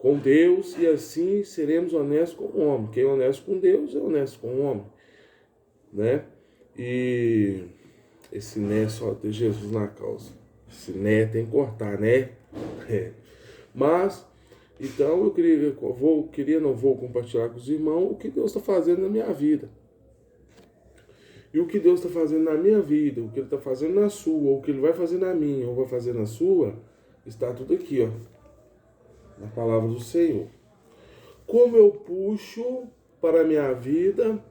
com Deus, e assim seremos honestos com o homem. Quem é honesto com Deus é honesto com o homem, né? E esse né só tem Jesus na causa. Esse né tem que cortar, né? É. Mas, então não vou compartilhar com os irmãos o que Deus está fazendo na minha vida. E o que Deus está fazendo na minha vida, o que Ele está fazendo na sua, ou o que Ele vai fazer na minha, ou vai fazer na sua, está tudo aqui, ó, na palavra do Senhor. Como eu puxo para a minha vida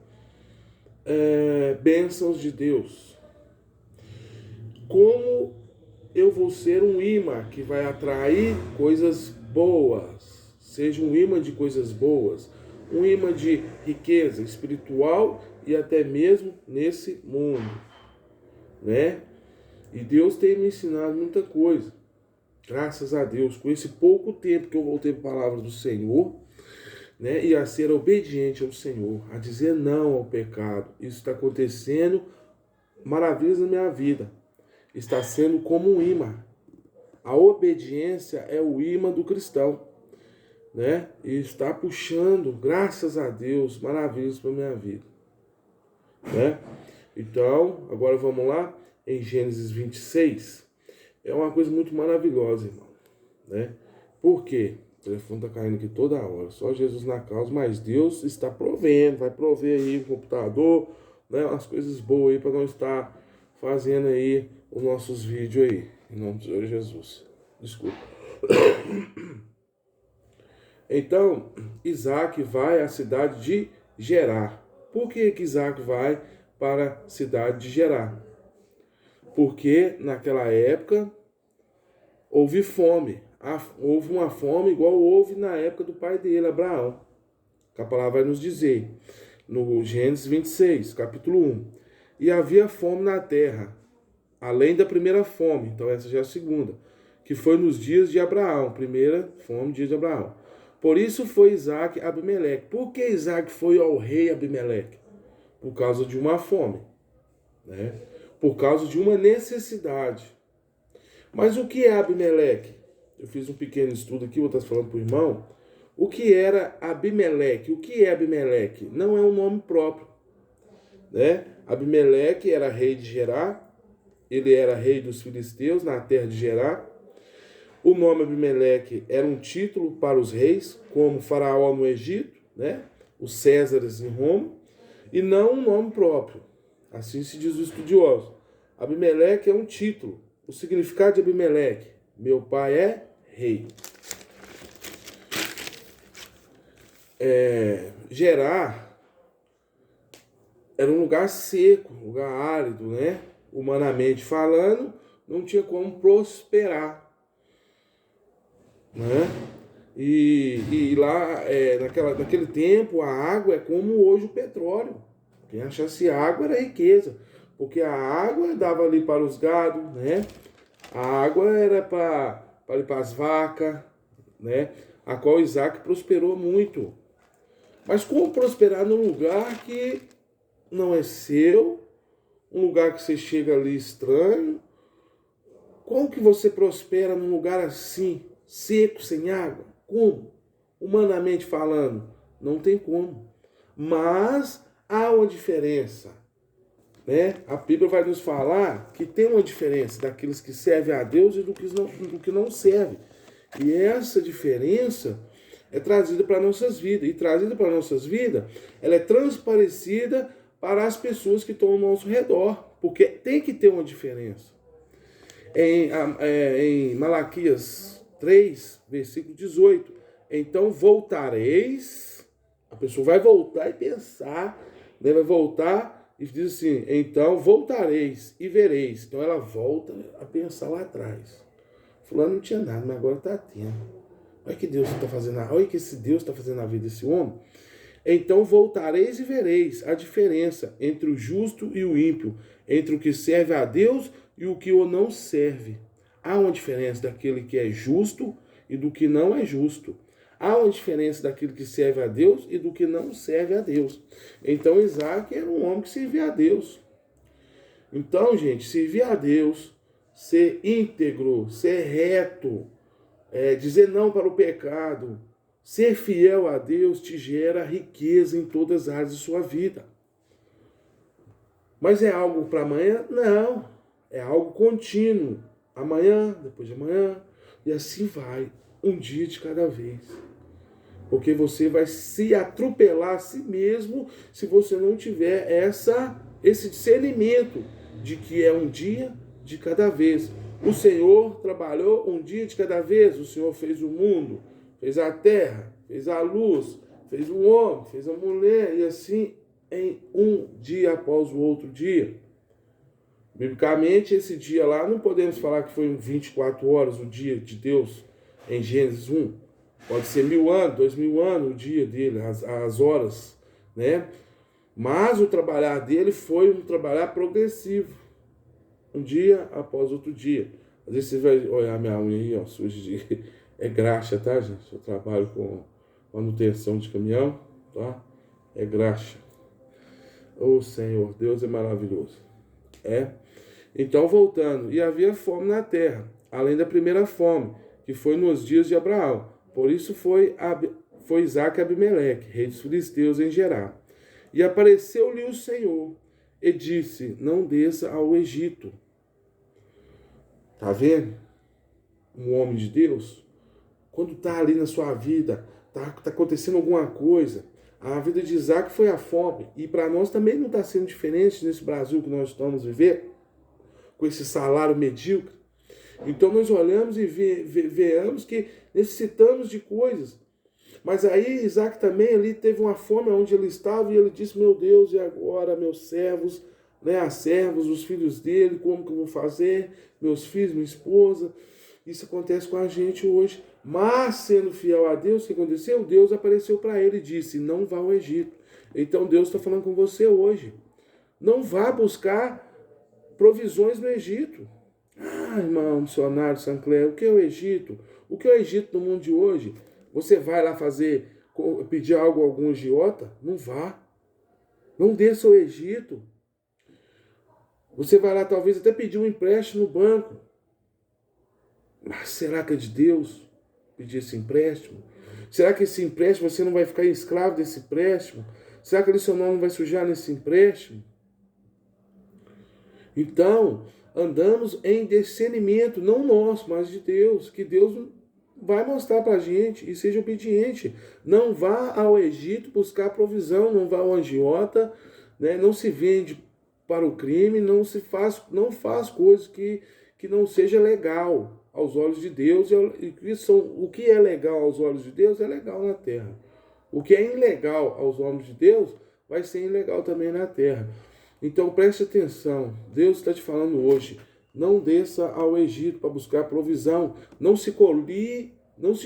bênçãos de Deus. Como eu vou ser um imã que vai atrair coisas boas. Seja um imã de coisas boas. Um imã de riqueza espiritual e até mesmo nesse mundo, né? E Deus tem me ensinado muita coisa. Graças a Deus, com esse pouco tempo que eu voltei para a palavra do Senhor, né? E a ser obediente ao Senhor, a dizer não ao pecado. Isso está acontecendo, maravilhas na minha vida. Está sendo como um imã. A obediência é o imã do cristão, né? E está puxando, graças a Deus, maravilhas para a minha vida, né? Então, agora vamos lá, em Gênesis 26. É uma coisa muito maravilhosa, irmão, né? Por quê? O telefone está caindo aqui toda hora, só Jesus na causa, mas Deus está provendo, vai prover aí o computador, né? As coisas boas aí para nós estar fazendo aí os nossos vídeos aí, em nome do Senhor Jesus. Desculpa. Então, Isaac vai à cidade de Gerar. Por que Isaac vai para a cidade de Gerar? Porque naquela época houve fome. Houve uma fome igual houve na época do pai dele, Abraão. Que a palavra vai nos dizer, no Gênesis 26, capítulo 1. E havia fome na terra, além da primeira fome, então essa já é a segunda, que foi nos dias de Abraão, primeira fome, dias de Abraão. Por isso foi Isaac a Abimeleque. Por que Isaac foi ao rei Abimeleque? Por causa de uma fome, né? Por causa de uma necessidade. Mas o que é Abimeleque? Eu fiz um pequeno estudo aqui, vou estar falando para o irmão. O que era Abimeleque? O que é Abimeleque? Não é um nome próprio, né? Abimeleque era rei de Gerar. Ele era rei dos filisteus na terra de Gerar. O nome Abimeleque era um título para os reis, como Faraó no Egito, né? Os Césares em Roma, e não um nome próprio. Assim se diz o estudioso. Abimeleque é um título. O significado de Abimeleque: meu pai é rei. Gerar era um lugar seco, um lugar árido, né? Humanamente falando, não tinha como prosperar, né? E lá, naquele tempo, a água é como hoje o petróleo. Quem achasse água era riqueza, porque a água dava ali para os gados, né? A água era para as vacas, né? A qual Isaac prosperou muito. Mas como prosperar num lugar que não é seu, um lugar que você chega ali estranho? Como que você prospera num lugar assim, seco, sem água? Como? Humanamente falando, não tem como. Mas há uma diferença, né? A Bíblia vai nos falar que tem uma diferença daqueles que servem a Deus e do que não serve. E essa diferença é trazida para nossas vidas. E trazida para nossas vidas, ela é transparecida para as pessoas que estão ao nosso redor. Porque tem que ter uma diferença. Em Malaquias 3, versículo 18. Então voltareis. A pessoa vai voltar e pensar, né? Vai voltar e diz assim: então voltareis e vereis. Então ela volta a pensar lá atrás. Fulano não tinha nada, mas agora está tendo. Olha que Deus está fazendo, olha que esse Deus está fazendo na vida desse homem. Então voltareis e vereis a diferença entre o justo e o ímpio, entre o que serve a Deus e o que o não serve. Há uma diferença daquele que é justo e do que não é justo. Há uma diferença daquele que serve a Deus e do que não serve a Deus. Então Isaac era um homem que servia a Deus. Então, gente, servir a Deus, ser íntegro, ser reto, dizer não para o pecado, Ser fiel a Deus te gera riqueza em todas as áreas de sua vida. Mas é algo para amanhã? Não. É algo contínuo. Amanhã, depois de amanhã, e assim vai. Um dia de cada vez. Porque você vai se atropelar a si mesmo se você não tiver esse discernimento de que é um dia de cada vez. O Senhor trabalhou um dia de cada vez. O Senhor fez o mundo, fez a terra, fez a luz, fez o homem, fez a mulher, e assim em um dia após o outro dia. Biblicamente, esse dia lá, não podemos falar que foi 24 horas o dia de Deus em Gênesis 1. Pode ser 1000 anos, 2000 anos o dia dele, as horas, né? Mas o trabalhar dele foi um trabalhar progressivo. Um dia após outro dia. Às vezes você vai olhar minha unha aí, ó, suja de... É graxa, tá, gente? Eu trabalho com manutenção de caminhão, tá? É graxa. Ô Senhor, Deus é maravilhoso. Então, voltando. E havia fome na terra, além da primeira fome, que foi nos dias de Abraão. Por isso foi Isaque e Abimeleque, rei dos filisteus, em Gerar. E apareceu-lhe o Senhor e disse: não desça ao Egito. Tá vendo? Um homem de Deus, quando tá ali na sua vida, tá acontecendo alguma coisa. A vida de Isaac foi a fome. E para nós também não está sendo diferente nesse Brasil que nós estamos vivendo, com esse salário medíocre. Então nós olhamos e veamos que necessitamos de coisas. Mas aí Isaac também ali teve uma fome onde ele estava e ele disse: meu Deus, e agora meus servos, né, as servos, os filhos dele, como que eu vou fazer? Meus filhos, minha esposa. Isso acontece com a gente hoje. Mas, sendo fiel a Deus, o que aconteceu? Deus apareceu para ele e disse: não vá ao Egito. Então Deus está falando com você hoje. Não vá buscar provisões no Egito. Ah, irmão, missionário Sancler, o que é o Egito? O que é o Egito no mundo de hoje? Você vai lá pedir algo a algum agiota? Não vá. Não desça ao Egito. Você vai lá talvez até pedir um empréstimo no banco. Mas será que é de Deus pedir esse empréstimo? Será que esse empréstimo você não vai ficar escravo desse empréstimo? Será que seu nome não vai sujar nesse empréstimo? Então, andamos em discernimento, não nosso, mas de Deus, que Deus vai mostrar para a gente, e seja obediente. Não vá ao Egito buscar provisão, não vá ao agiota, né? Não se vende para o crime, não faz coisas que não seja legal aos olhos de Deus. O que é legal aos olhos de Deus é legal na terra. O que é ilegal aos olhos de Deus vai ser ilegal também na terra. Então preste atenção, Deus está te falando hoje: não desça ao Egito para buscar provisão, não se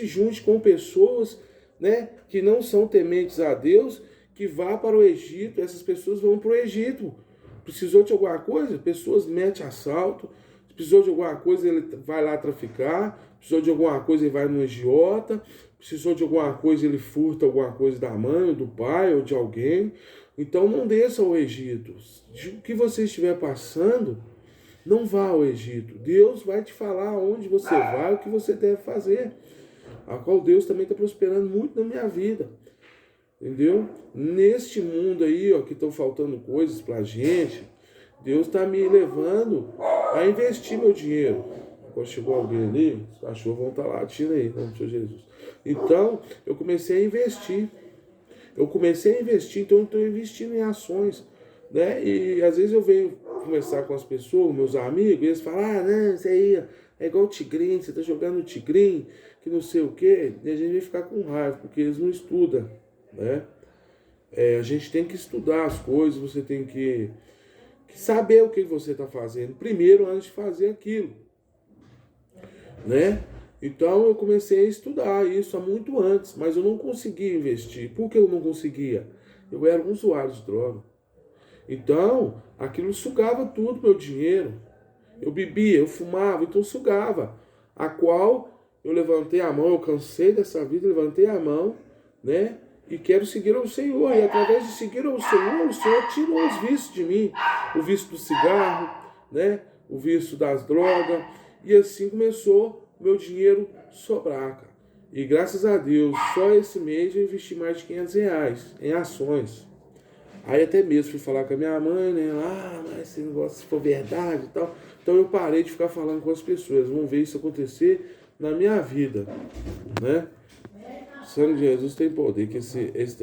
junte com pessoas, né, que não são tementes a Deus, que vá para o Egito. Essas pessoas vão para o Egito. Precisou de alguma coisa? Pessoas metem assalto. Precisou de alguma coisa, ele vai lá traficar. Precisou de alguma coisa, ele vai no agiota. Precisou de alguma coisa, ele furta alguma coisa da mãe, ou do pai, ou de alguém. Então não desça ao Egito. O que você estiver passando, não vá ao Egito. Deus vai te falar onde você vai, o que você deve fazer. A qual Deus também está prosperando muito na minha vida. Entendeu? Neste mundo aí, ó, que estão faltando coisas pra gente, Deus está me levando a investir meu dinheiro. Quando chegou alguém ali, os cachorros vão estar latindo aí, não, Senhor Jesus. Então, eu comecei a investir. Então eu estou investindo em ações, né? E às vezes eu venho conversar com as pessoas, meus amigos, e eles falam: não, isso aí é igual o Tigrinho, você está jogando o Tigrinho, que não sei o quê. E a gente vai ficar com raiva, porque eles não estudam, né? A gente tem que estudar as coisas, você tem que saber o que você está fazendo primeiro antes de fazer aquilo, né? Então eu comecei a estudar isso há muito antes, mas eu não conseguia investir. Por que eu não conseguia? Eu era um usuário de droga. Então aquilo sugava tudo meu dinheiro. Eu bebia, eu fumava, então sugava. A qual eu levantei a mão, eu cansei dessa vida, levantei a mão, né? E quero seguir ao Senhor. E através de seguir ao Senhor, o Senhor tirou os vícios de mim. O vício do cigarro, né? O vício das drogas. E assim começou meu dinheiro sobrar, cara. E graças a Deus, só esse mês eu investi mais de R$ 500 em ações. Aí até mesmo fui falar com a minha mãe, né? Mas esse negócio, se for verdade e tal. Então eu parei de ficar falando com as pessoas. Vamos ver isso acontecer na minha vida, né? Sangue de Jesus tem poder, que esse